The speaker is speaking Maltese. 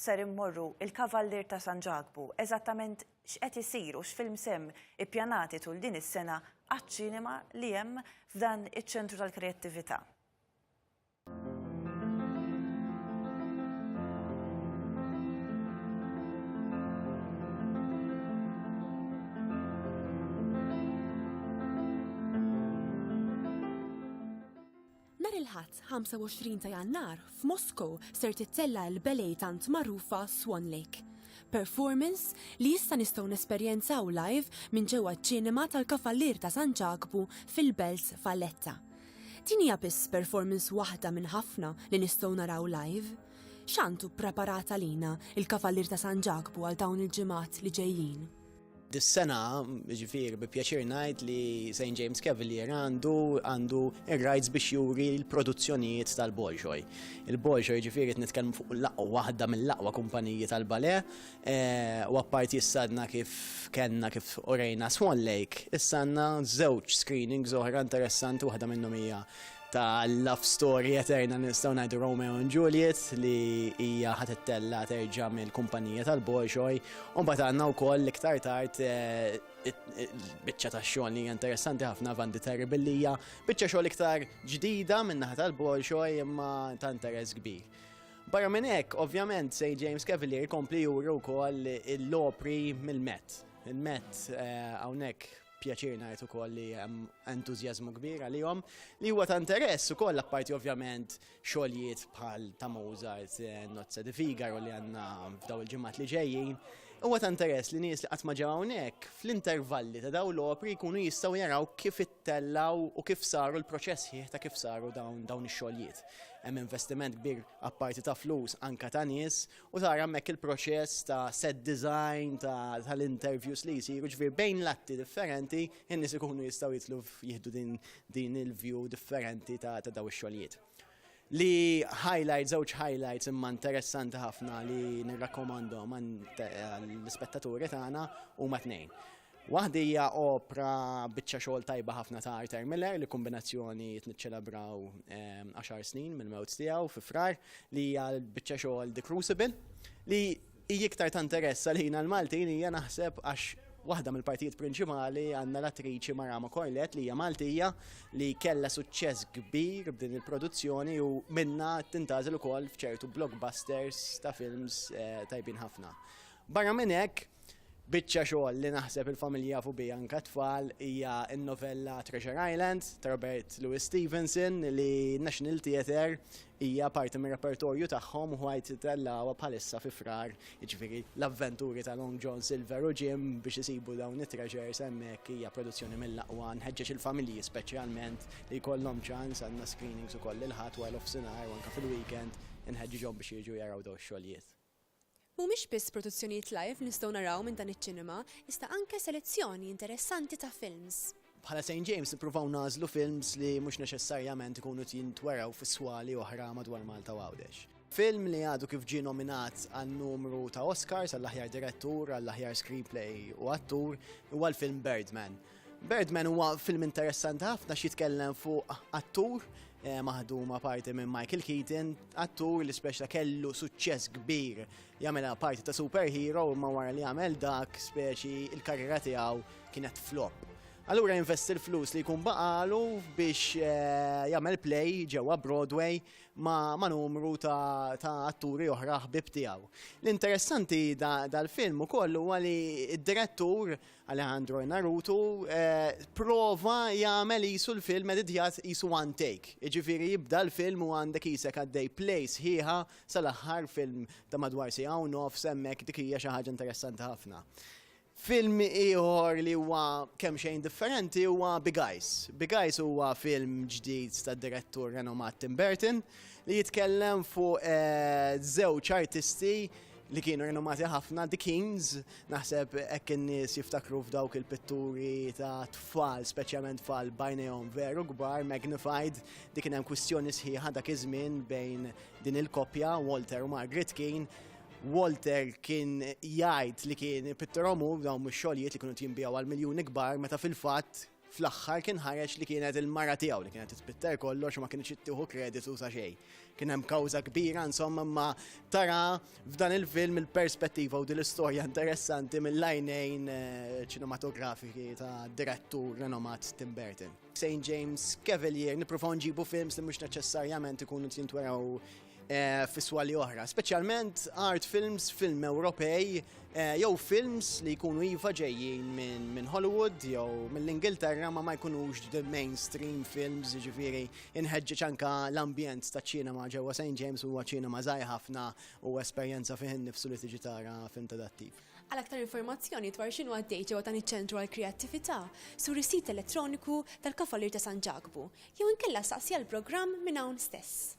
ser immorru il-Kavallier ta' San Ġagbu. Eżattament x'qed isir u x'film sem ippjanati tul din is-sena għaċ-ċinema li hemm f'dan iċ-ċentru tal-kreattività. Nar il-ħadd 25 ta' Jannar f'Moscow ser tittella l-ballet tant magħrufa Swan Lake. Performance li issa nistgħu nesperjenzaw live minn ġewwa ċ-ċinema tal-Kavallier ta' San Ġagbu fil-Belt Valletta. Din hija biss performance waħda minn ħafna li nistgħu naraw live. X'għandu ppreparata lina il-Kavallier ta' San Ġagbu għal dawn il-ġimgħat li ġejjin? Dis-sena, ġifieri bi pjaċir ngħid li St. James Cavalier għandu ir-rights biex juri l-produzzjonijiet tal-Bolshoi. Il-Bolshoi ġifieri nitkellmu fuq waħda mill-aqwa kumpaniji tal-balè u apparti issadna kif orejna Swan Lake, issa għandna żewġ screenings oħra interessanti waħda minnhom hija ta' love story eterna nistgħu ngħidu Romeo and Juliet li hija ħatettella terġa' mill-kumpanija tal-Bolshoi u mbagħad għandna wkoll iktar tard biċċa ta' xogħol li hija interessanti ħafna Van the Terrible li hija biċċa xogħol iktar ġdida min-naħa tal-Bolshoi imma ta' interess kbir. Barra minn hekk, ovvjament St. James Cavalier kompli juri wkoll l-opri mill-Met. Il-Met hawnhekk pjaċir ngħid ukoll li hemm entużjażmu kbir għalihom li huwa ta' interess ukoll apparti ovvjament xogħlijiet bħal ta' Mozart, Nozze di Figaro li għandna f'daw il-ġimgħat li ġejjin. Huwa ta' interess li nies li qatt ma ġew hawnhekk fl-intervalli ta' dawn l-opri jkunu jistgħu jaraw kif ittellaw u kif saru l-proċess ħieħ ta' kif saru dawn ix-xogħlijiet. Hemm investiment kbir apparti ta' flus anke ta' nies u tara hemmhekk il-proċess ta' set design tal-interviews li jsiru ġifier bejn latti differenti in-nies ikunu jistgħu jitlu jieħdu din il-view differenti ta' daw ix-xogħlijiet. Li żewġ highlights imma interessanti ħafna li nirrakkomandhom għall-ispettaturi tagħna huma tnejn. Waħda hija opra biċċa xogħol tajba ħafna ta' Arthur Miller li kombinazzjoni niċċelebraw 10 snin mill-mewt tiegħu fi frar li hija biċċa xogħol The Crucible li hija iktar ta' interess għalina l-Maltin hija naħseb għax waħda mill-partijiet prinċipali għandna l-attriċi Marama Corlett li hija Maltija li kellha suċċess kbir b'din il-produzzjoni u minnha tintażel ukoll f'ċertu blockbusters ta' films tajbin ħafna. Barra minn hekk, biċċa xogħol li naħseb il-familja jafu biha anke tfal hija n-novella Treasure Island ta' Robert Louis Stevenson li National Theatre hija parti mir-repertorju tagħhom u ħajt titellawha bħalissa fi frar, jiġifieri l-avventuri ta' Long John Silver u Jim biex isibu dawn it-treasures hemmhekk hija produzzjoni mill-aqwa nħeġġeġ il-familji speċjalment li jkollhom ċans għandna screenings ukoll il-ħadd wara l-offsinar u anke fil-weekend inħeġġiġhom biex jiġu jaraw dawn ix-xogħlijiet. Mhumiex biss produzzjonijiet live nistgħu naraw minn dan iċ-ċinema, iżda anke selezzjoni interessanti ta' films. Bħala St. James nippruvaw nażlu films li mhux neċessarjament ikunu jintweraw fis-swali oħra madwar Malta u Għawdex. Film li għadu kif ġie nominat għan numru ta' Oscars għall-aħjar direttur, għall-aħjar screenplay u attur huwa l-film Birdman. Birdman huwa film interessanti ħafna xi jitkellem fuq attur maħduma parti minn Michael Keaton, attur li speċa kellu suċċess kbir jagħmilha parti ta' superhero ma wara li jagħmel dak speċi il-karriera tiegħu kienet flop. Allura investi l-flus li jkun baqalu biex jagħmel play ġewwa Broadway ma' numru ta' atturi oħra ħbib tiegħu. L-interessanti dal-film ukoll huwa li d-direttur Alejandro Inarritu prova jagħmel qisu l-film editjat qisu one take. Jiġifieri jibda l-film u għandek isek għaddej play sħiħa sal-aħħar film ta' madwar siegħa u nofs hemmhekk dik hija xi ħaġa interessanti ħafna. Film ieħor li huwa kemm xejn differenti huwa Big Eyes. Big Eyes huwa film ġdid tad-direttur renomat Tim Burton li jitkellem fuq żewġ artisti li kienu renomati ħafna, The Kings, naħseb hekk in-nies jiftakru f'dawk il-pitturi ta' tfal, speċjalment tfal bajnejhom veru kbar, magnified, dik kien hemm kwistjoni sħiħa dak iż-żmien bejn din il-koppja Walter u Margaret Keane. Walter kien jgħid li kien pittorom dawn mix-xogħlijiet li kienu jinbijaw għal miljuni kbar meta fil-fatt fl-aħħar kien ħareġ li kienet il-mara tiegħu li kienet titbitter kollox ma kienx ittieħu kreditu sa xejn. Kien hemm kawża kbira insomma ma tara f'dan il-film il-perspettiva u din l-istorja interessanti mill-għajnejn ċinematografiki ta' direttur renomat Tim Burton. St. James Cavalier nipprova nġibu films li mhux neċessarjament ikunu jintweraw fiswali oħra, speċjalment art films, film Ewropej, jew films li jkunu iva ġejjin minn Hollywood jew mill-Ingilterra ma jkunux the mainstream films, ġifieri inħeġġeġ anke l-ambjent ta' ċinema ġewwa St. James huwa ċinema żgħir ħafna u esperjenza fih innifsu li tiġi tara film tadattiv. Għal aktar informazzjoni dwar x'inhu għaddej ġewwa dan iċ-ċentru għall-kreattività sur is-sit elettroniku tal-Kafalier ta' San Ġagbu jew inkella saqsi għall-programm minn hawn stess.